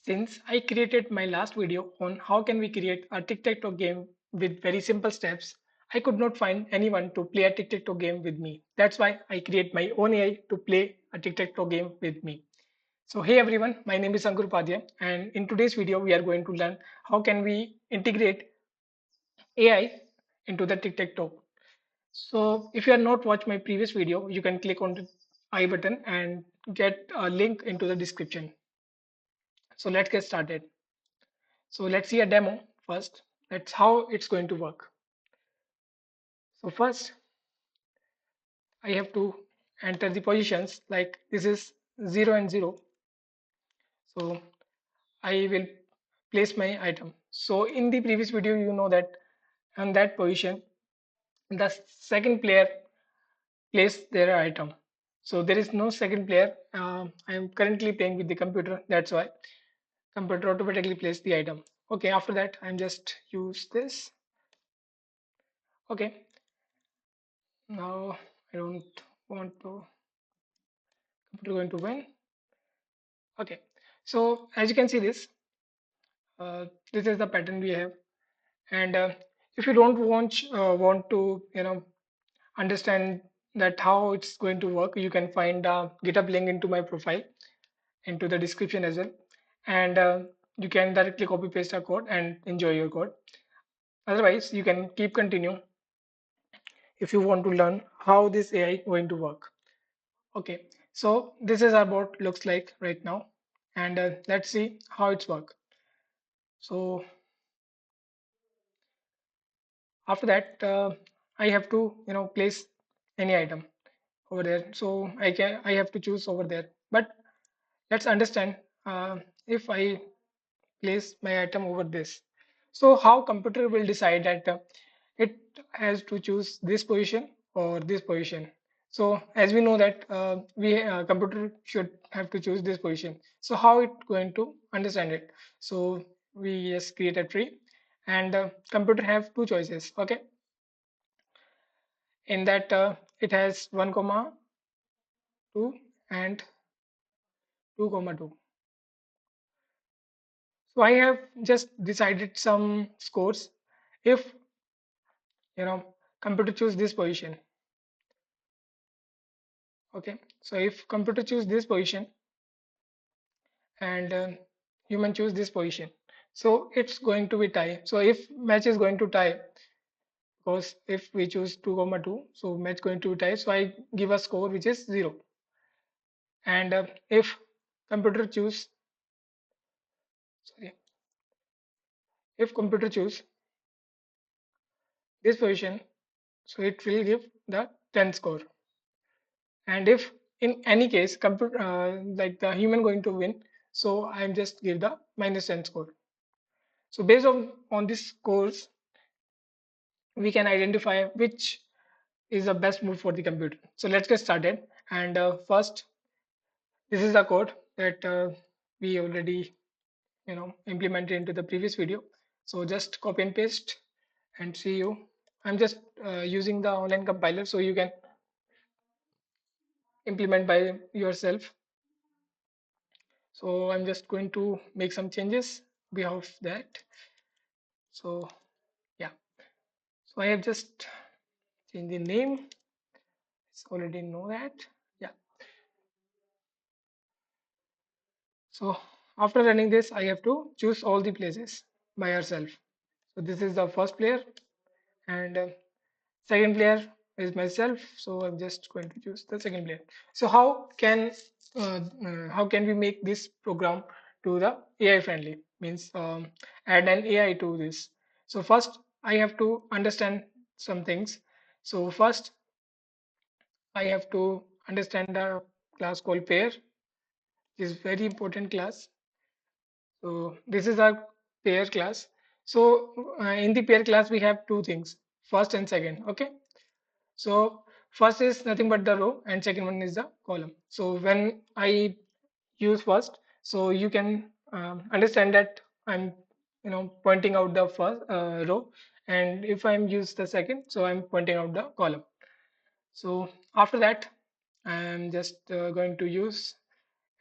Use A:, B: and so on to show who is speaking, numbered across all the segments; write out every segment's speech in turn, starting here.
A: Since I created my last video on how can we create a tic-tac-toe game with very simple steps, I could not find anyone to play a tic-tac-toe game with me. That's why I create my own AI to play a tic-tac-toe game with me. So hey everyone, my name is Ankur Padya, and in today's video we are going to learn how can we integrate AI into the tic-tac-toe. So if you have not watched my previous video, you can click on the I button and get a link into the description. So let's get started. So let's see a demo first. That's how it's going to work. So first, I have to enter the positions like this is 0 and 0. So I will place my item. So in the previous video, you know that on that position, the second player placed their item. So there is no second player. I am currently playing with the computer. That's why computer automatically placed the item. Okay, after that, I'm just use this. Okay, now I don't want to computer going to win. Okay, so as you can see this is the pattern we have. And if you don't want to understand that how it's going to work, you can find a GitHub link into my profile into the description as well. And you can directly copy paste our code and enjoy your code. Otherwise, you can keep continue if you want to learn how this AI going to work. Okay, so this is our board looks like right now, and let's see how it's work. So after that, I have to place any item over there. So I have to choose over there. But let's understand if I place my item over this. So how computer will decide that it has to choose this position or this position. So as we know that we computer should have to choose this position. So how it going to understand it? So we just create a tree, and computer have two choices. Okay, in that it has 1 comma 2 and 2 comma 2. So I have just decided some scores. If computer choose this position. Okay, so if computer choose this position and human choose this position, so it's going to be tie. So if match is going to tie, because if we choose 2 comma 2, so match going to be tie, so I give a score which is 0. And if computer choose, sorry, if computer choose this position, so it will give the 10 score. And if in any case computer like the human going to win, so I'm just give the minus 10 score. So based on this scores, we can identify which is the best move for the computer. So let's get started. And first, this is the code that we already implemented into the previous video. So just copy and paste and see you. I'm just using the online compiler so you can implement by yourself. So I'm just going to make some changes behalf of that. So yeah, so I have just changed the name. It's already know that. Yeah. So after running this, I have to choose all the places by herself. So this is the first player, and second player is myself. So I'm just going to choose the second player. So how can we make this program to the AI friendly? Means add an AI to this. So first I have to understand some things. So first I have to understand a class called pair. Is very important class. So this is our pair class. So in the pair class, we have two things, first and second. Okay. So first is nothing but the row and second one is the column. So when I use first, so you can understand that I'm pointing out the first row, and if I'm use the second, so I'm pointing out the column. So after that, I'm just going to use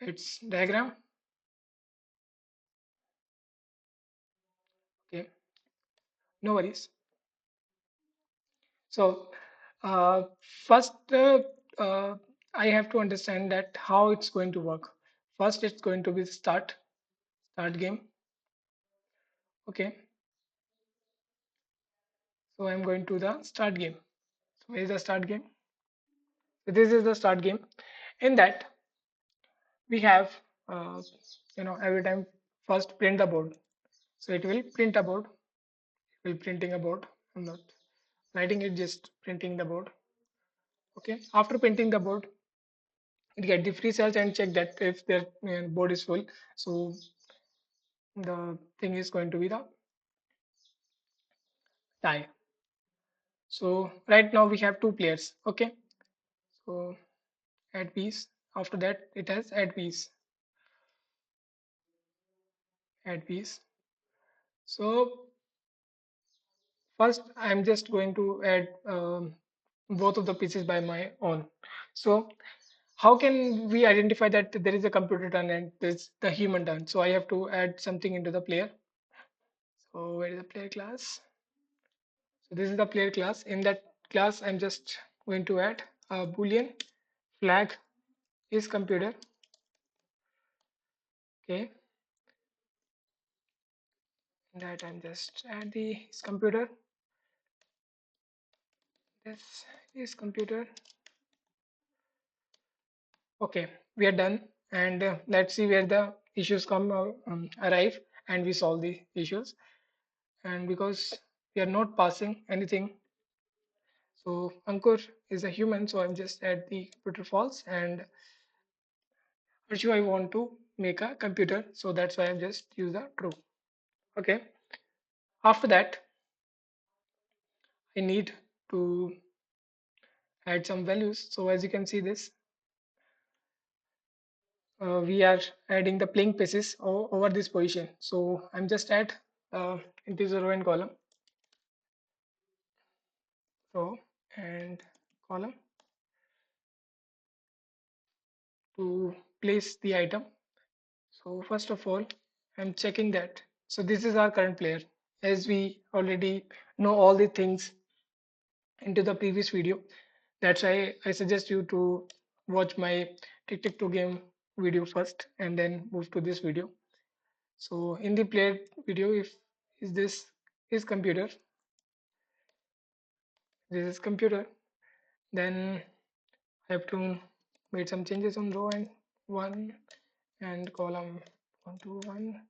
A: its diagram. No worries. So uh, first, uh, I have to understand that how it's going to work. First, it's going to be start game. Okay, so I'm going to the start game. So where is the start game? So this is the start game. In that we have, uh, every time first print the board. So it will print a board. It will printing a board. I'm not writing it, just printing the board. Okay. After printing the board, it get the free cells and check that if their board is full. So the thing is going to be the tie. So right now we have two players. Okay. So add piece. After that it has add piece. Add piece. So first I'm just going to add both of the pieces by my own. So how can we identify that there is a computer turn and there's the human turn? So I have to add something into the player. So where is the player class? So this is the player class. In that class, I'm just going to add a boolean flag is computer. Okay, that I'm just add the is computer. This is computer. Okay, we are done, and let's see where the issues come arrive, and we solve the issues. And because we are not passing anything, so Ankur is a human, so I'm just add the computer false, and Arshu I want to make a computer, so that's why I'm just use a true. Okay. After that, I need to add some values. So as you can see this, we are adding the playing pieces over this position. So I'm just add integer row and column, row and column to place the item. So first of all, I'm checking that. So this is our current player. As we already know all the things into the previous video, that's why I suggest you to watch my Tic Tac Toe game video first and then move to this video. So in the player video, if is this is computer, this is computer, then I have to make some changes on row and one and column 1 to 1.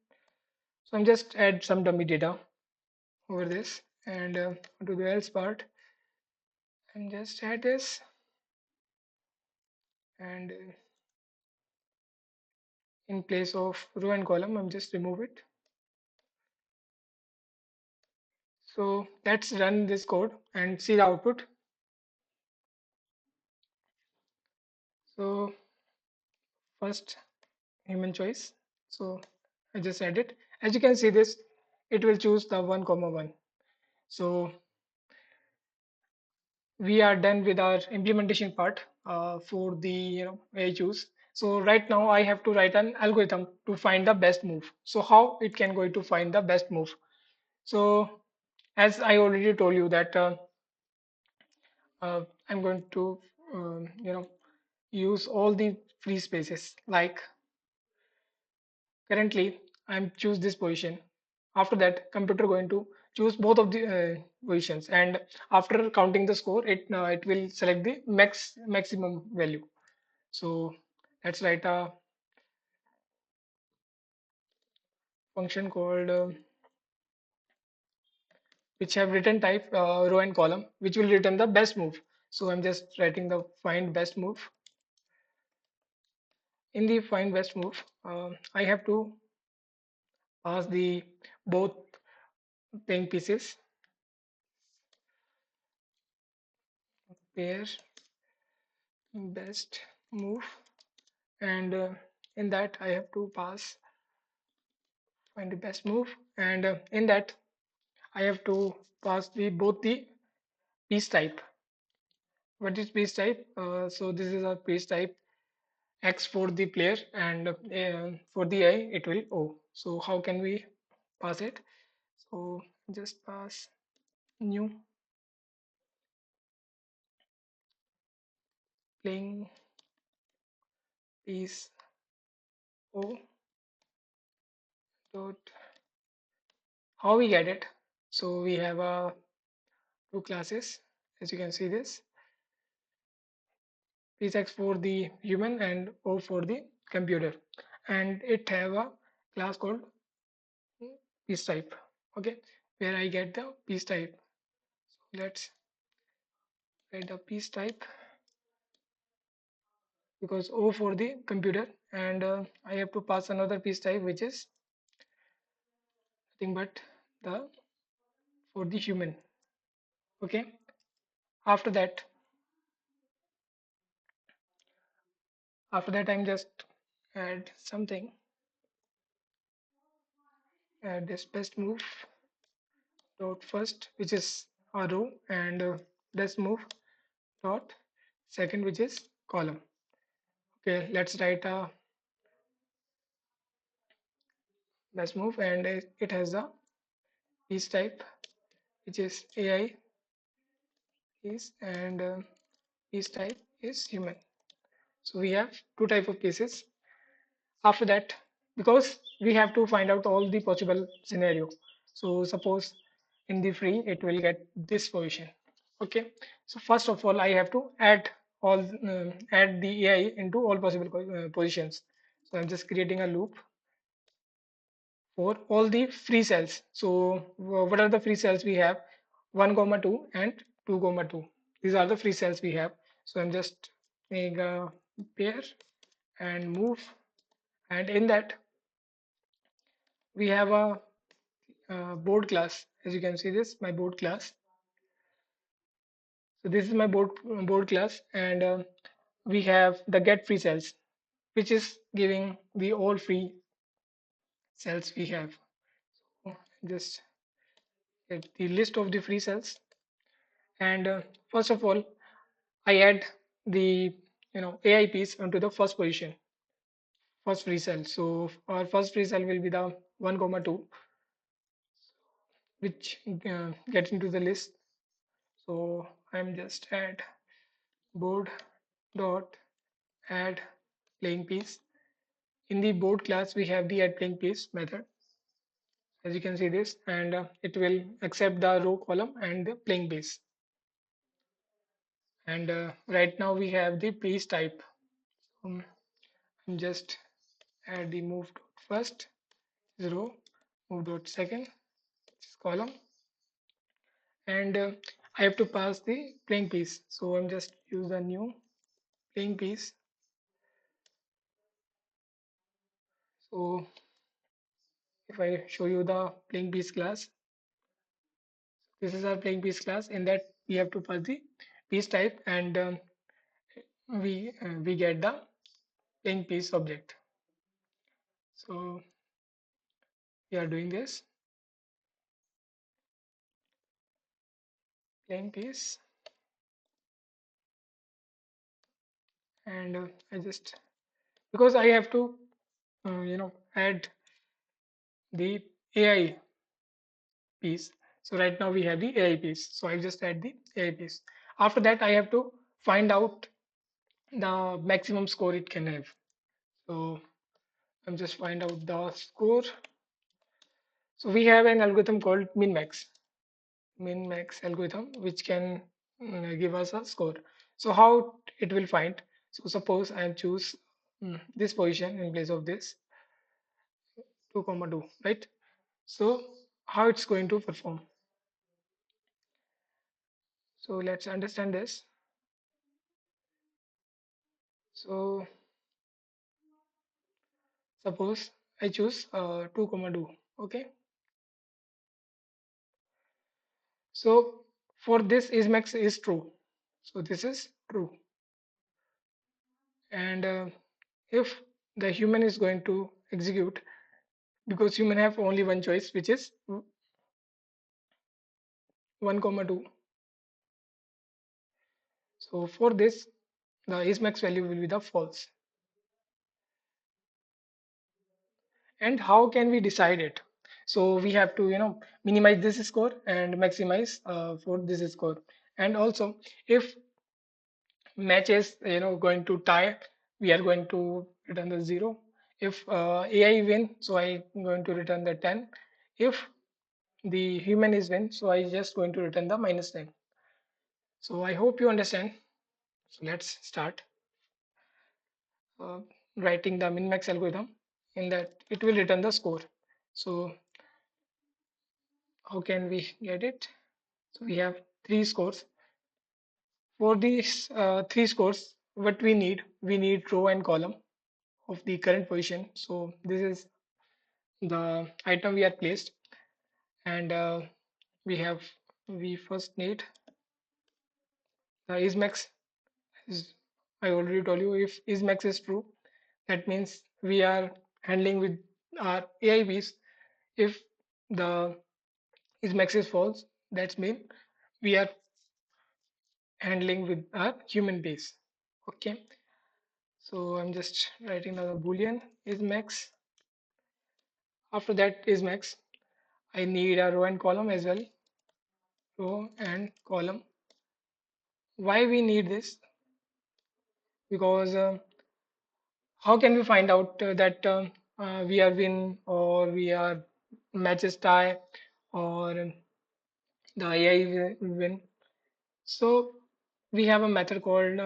A: So I'm just add some dummy data over this and to the else part and just add this and in place of row and column I'm just remove it. So let's run this code and see the output. So first human choice. So I just add it. As you can see this, it will choose the 1 comma 1. So we are done with our implementation part for the AI choose. So right now I have to write an algorithm to find the best move. So how it can go to find the best move? So as I already told you that I'm going to use all the free spaces. Like currently I'm choose this position. After that computer going to choose both of the positions, and after counting the score it will select the maximum value. So let's write a function called which have return type row and column, which will return the best move. So I'm just writing the find best move. In the find best move, I have to pass the both playing pieces pair best move, and in that I have to pass find the best move, and in that I have to pass the both the piece type. What is piece type? So this is a piece type X for the player, and for the I it will O. So how can we pass it? So just pass new playing piece o dot how we get it. So we have two classes, as you can see this piece x for the human and o for the computer, and it have a class called piece type. Okay, where I get the piece type. Let's write the piece type because o for the computer, and I have to pass another piece type which is nothing but the for the human. Okay, after that I'm just add something, add this best move dot first which is a row, and best move dot second which is column. Okay, let's write a best move, and it has a piece type which is AI piece, and piece type is human. So we have two type of pieces. After that, because we have to find out all the possible scenario, so suppose in the free it will get this position. Okay, so first of all I have to add the AI into all possible positions. So I'm just creating a loop for all the free cells. So what are the free cells we have? 1 comma 2 and 2 comma 2. These are the free cells we have. So I'm just make a pair and move, and in that we have a board class. As you can see this my board class. So this is my board class, and we have the get free cells, which is giving the all free cells we have. So just get the list of the free cells, and first of all I add the AI piece onto the first position, first free cell. So our first free cell will be the 1 comma 2, which gets into the list. So I'm just add board dot add playing piece. In the board class we have the add playing piece method, as you can see this, and it will accept the row column and the playing piece. And right now we have the piece type. I'm just add the move dot first is row, move dot second is column, and I have to pass the playing piece. So I'm just use a new playing piece. So if I show you the playing piece class, this is our playing piece class. In that we have to pass the piece type, and we get the playing piece object. So we are doing this playing piece, and I just because I have to add the AI piece. So right now we have the AI piece. So I just add the AI piece. After that, I have to find out the maximum score it can have. So I'm just find out the score. So we have an algorithm called Minimax algorithm, which can give us a score. So how it will find? So suppose I choose this position in place of this 2 comma 2, right? So how it's going to perform? So let's understand this. So suppose I choose 2 comma 2. Okay, so for this is max is true, so this is true, and if the human is going to execute, because human have only one choice which is 1 comma 2. So for this the is max value will be the false. And how can we decide it? So we have to minimize this score and maximize for this score. And also, if match is going to tie, we are going to return the 0. If AI win, so I'm going to return the 10. If the human is win, so I just going to return the -10. So I hope you understand. So let's start uh, writing the min-max algorithm. In that, it will return the score. So how can we get it? So we have three scores. For these three scores, what we need row and column of the current position. So this is the item we are placed, and we have we first need the ismax. Is I already told you, if ismax is true, that means we are handling with our AI bees. If the ismax is false, that's mean we are handling with our human base. Okay, so I'm just writing down the boolean ismax. After that ismax, I need a row and column as well. Row and column. Why we need this? Because how can we find out that we are win or we are matches tie or the AI win? So we have a method called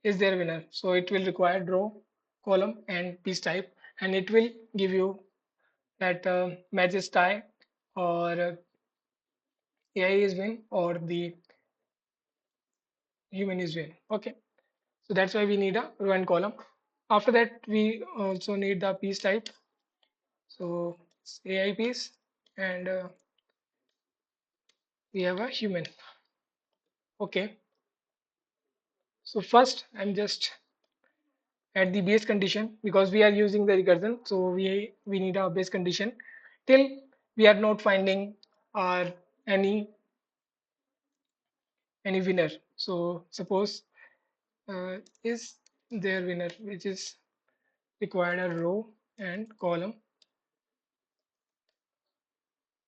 A: is there winner. So it will require row, column, and piece type, and it will give you that matches tie or AI is win or the human is win. Okay, so that's why we need a row and column. After that, we also need the piece type. So it's AI piece, and we have a human. Okay, so first I'm just at the base condition because we are using the recursion. So we need a base condition till we are not finding our any any winner. So suppose is there winner, which is required a row and column,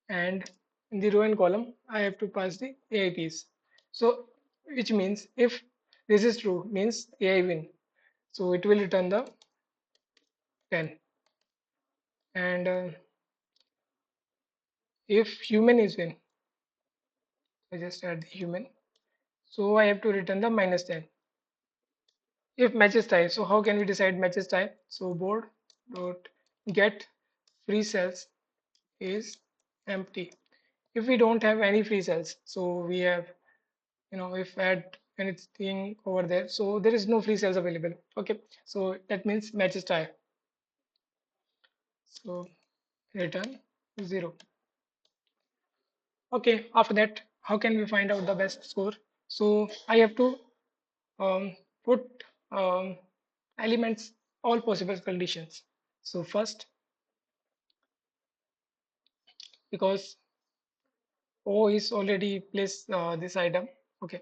A: and in the row and column I have to pass the AI piece. So which means if this is true means AI win. So it will return the 10. And if human is win, I just add the human. So I have to return the -10. If matches type, so how can we decide matches type? So board dot get free cells is empty. If we don't have any free cells, so we have, if add anything over there, so there is no free cells available. Okay, so that means matches type. So return 0. Okay, after that, how can we find out the best score? So I have to put elements all possible conditions. So first, because O is already placed this item, okay,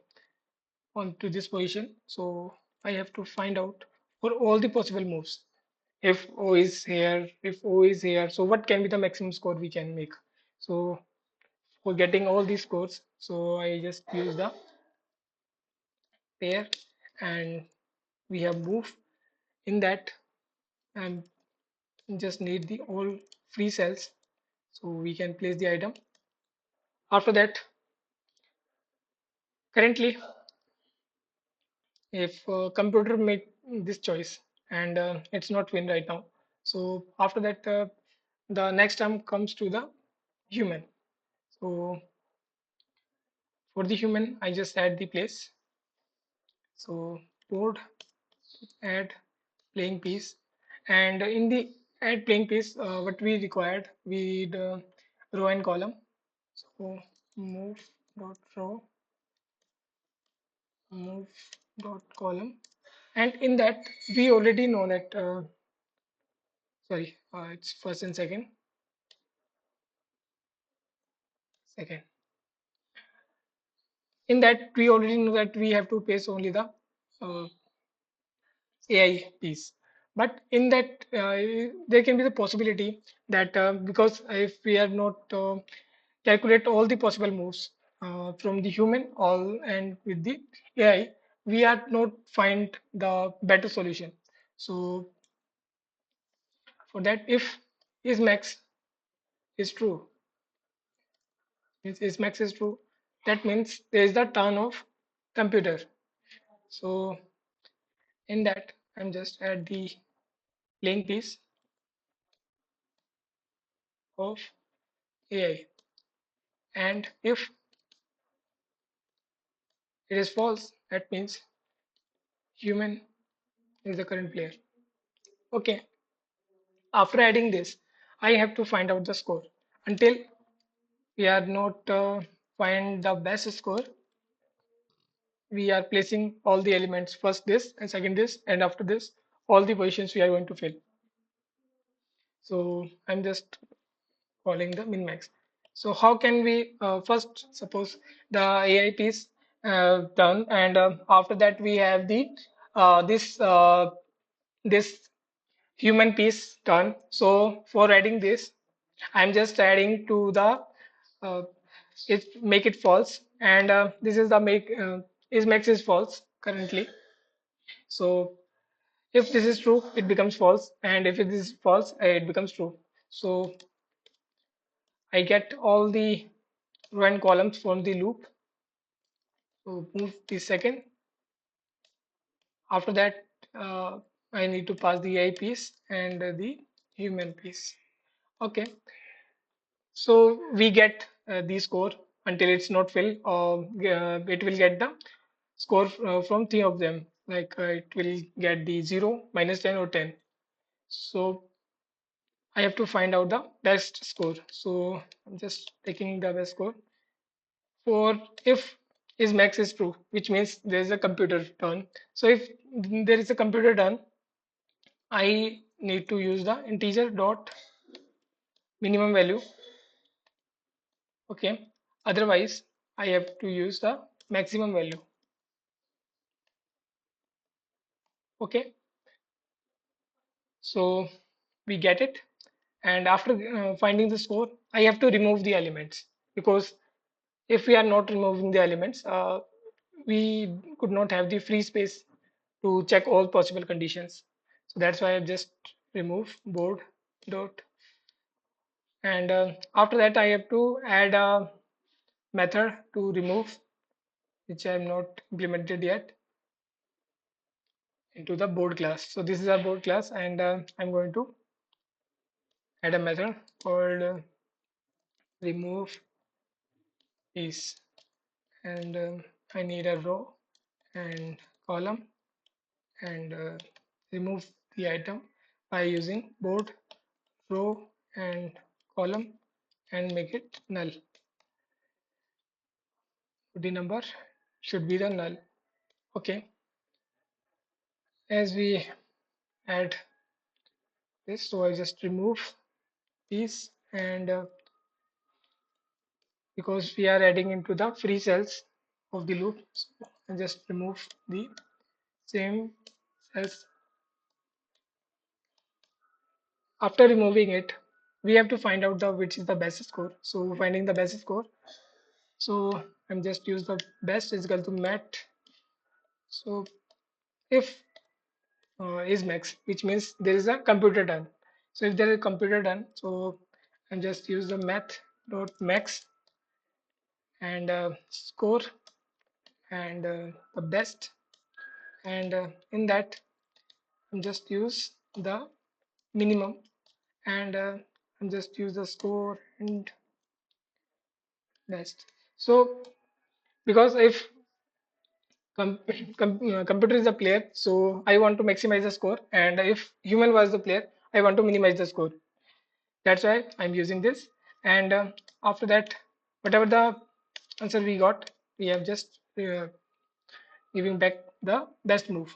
A: onto this position, so I have to find out for all the possible moves. If O is here, if O is here, so what can be the maximum score we can make? So for getting all these scores, so I just use the pair, and we have move. In that, and just need the all free cells, so we can place the item. After that, currently, if computer make this choice and it's not win right now, so after that, the next term comes to the human. So for the human, I just add the place. So board add playing piece, and in the add playing piece, what we required, we need row and column. So move dot row, move dot column, and in that we already know that sorry, it's first and second. In that we already know that we have to paste only the uh, AI piece. But in that, there can be the possibility that because if we are not calculate all the possible moves from the human all and with the AI, we are not find the better solution. So for that, if is max is true, if is max is true, that means there is the turn of computer. So in that, I'm just at the playing piece of AI, and if it is false, that means human is the current player. Okay, after adding this, I have to find out the score. Until we are not find the best score, we are placing all the elements first this and second this, and after this, all the positions we are going to fill. So I'm just calling the min max. So how can we first suppose the AI piece done, and after that we have the this human piece done. So for adding this, I'm just adding to the uh, it make it false, and this is the make is max is false currently. So if this is true, it becomes false, and if it is false, it becomes true. So I get all the row and columns from the loop. So move the second. After that, I need to pass the AI piece and the human piece. Okay, so we get the score until it's not filled, or it will get the score from three of them. Like it will get the 0, -10, or 10. So I have to find out the best score. So I'm just taking the best score. For if is max is true, which means there is a computer done. So if there is a computer done, I need to use the integer dot minimum value. Okay. Otherwise, I have to use the maximum value. Okay. So we get it. And after finding the score, I have to remove the elements, because if we are not removing the elements, we could not have the free space to check all possible conditions. So that's why I just remove board dot, and after that I have to add a method to remove, which I am not implemented yet, into the board class. So this is our board class, and I'm going to add a method called remove piece, and I need a row and column, and remove the item by using board row and column and make it null. The number should be the null. Okay, as we add this, so I just remove these, and because we are adding into the free cells of the loop, so I just remove the same cells. After removing it, we have to find out the which is the best score. So finding the best score, so I'm just use the best is equal to mat. So if is max, which means there is a computer done. So if there is a computer done, so I'm just use the math dot max and score and the best, and in that I'm just use the minimum, and I'm just use the score and best. So because if computer is the player, so I want to maximize the score, and if human was the player, I want to minimize the score. That's why I'm using this, and after that, whatever the answer we got, we have just giving back the best move,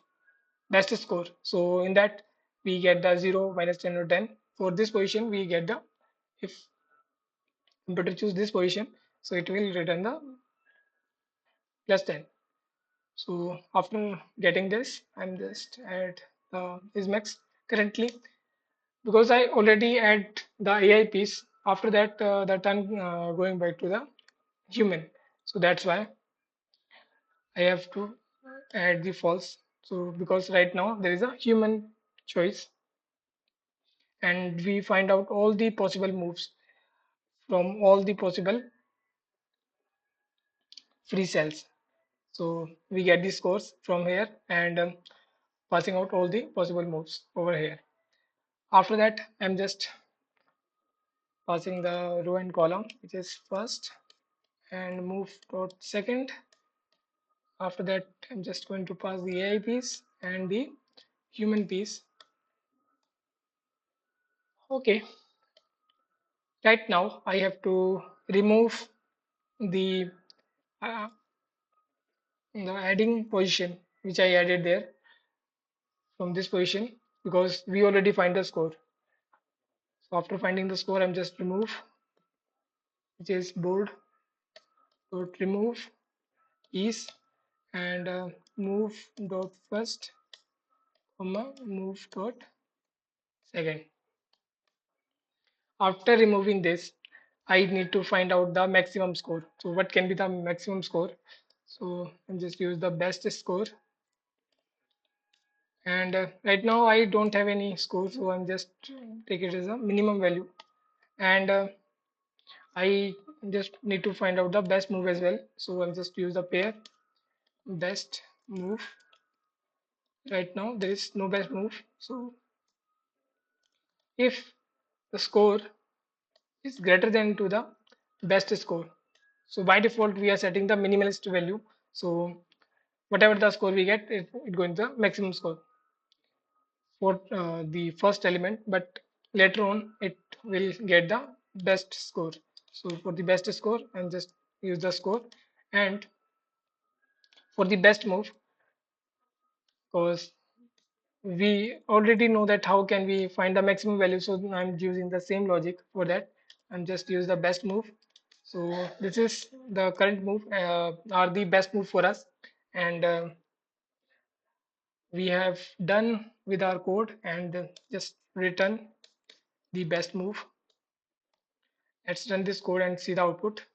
A: best score. So in that we get the 0, -10, or 10. For this position we get the, if computer choose this position, so it will return the +10. So after getting this, I'm just at is max. currently because I already add the AI piece. After that, the turn going back to the human. So that's why I have to add the false. So because right now there is a human choice and we find out all the possible moves from all the possible free cells. So we get the scores from here and passing out all the possible moves over here. After that, I'm just passing the row and column, which is first and move dot second. After that, I'm just going to pass the AI piece and the human piece. Okay, right now I have to remove the uh, the adding position which I added there from this position because we already find the score. So after finding the score, I'm just remove, which is bold dot remove is and move dot first comma move dot second. After removing this, I need to find out the maximum score. So what can be the maximum score? So I'm just use the best score. And right now I don't have any score, so I'm just take it as a minimum value. And I just need to find out the best move as well. So I'll just use the pair best move. Right now there is no best move. So if the score is greater than to the best score, so by default we are setting the minimalist value. So whatever the score we get, it going to the maximum score for the first element, but later on it will get the best score. So for the best score and just use the score, and for the best move, because we already know that how can we find the maximum value, so I'm using the same logic for that and just use the best move. So this is the current move are the best move for us, and we have done with our code and just return the best move. Let's run this code and see the output.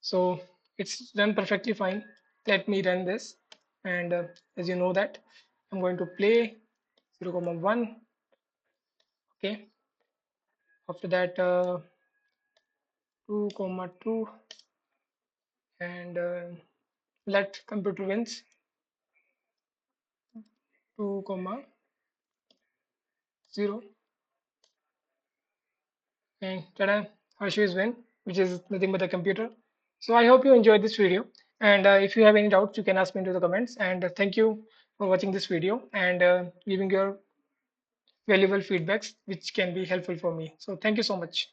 A: So it's done perfectly fine. Let me run this, and as you know that I'm going to play 0 comma 1. Okay, after that 2 comma 2, and let computer wins 2 comma 0, and tada, Harshu is win, which is nothing but a computer. So I hope you enjoyed this video, and if you have any doubts you can ask me into the comments, and thank you for watching this video and giving your valuable feedbacks which can be helpful for me. So thank you so much.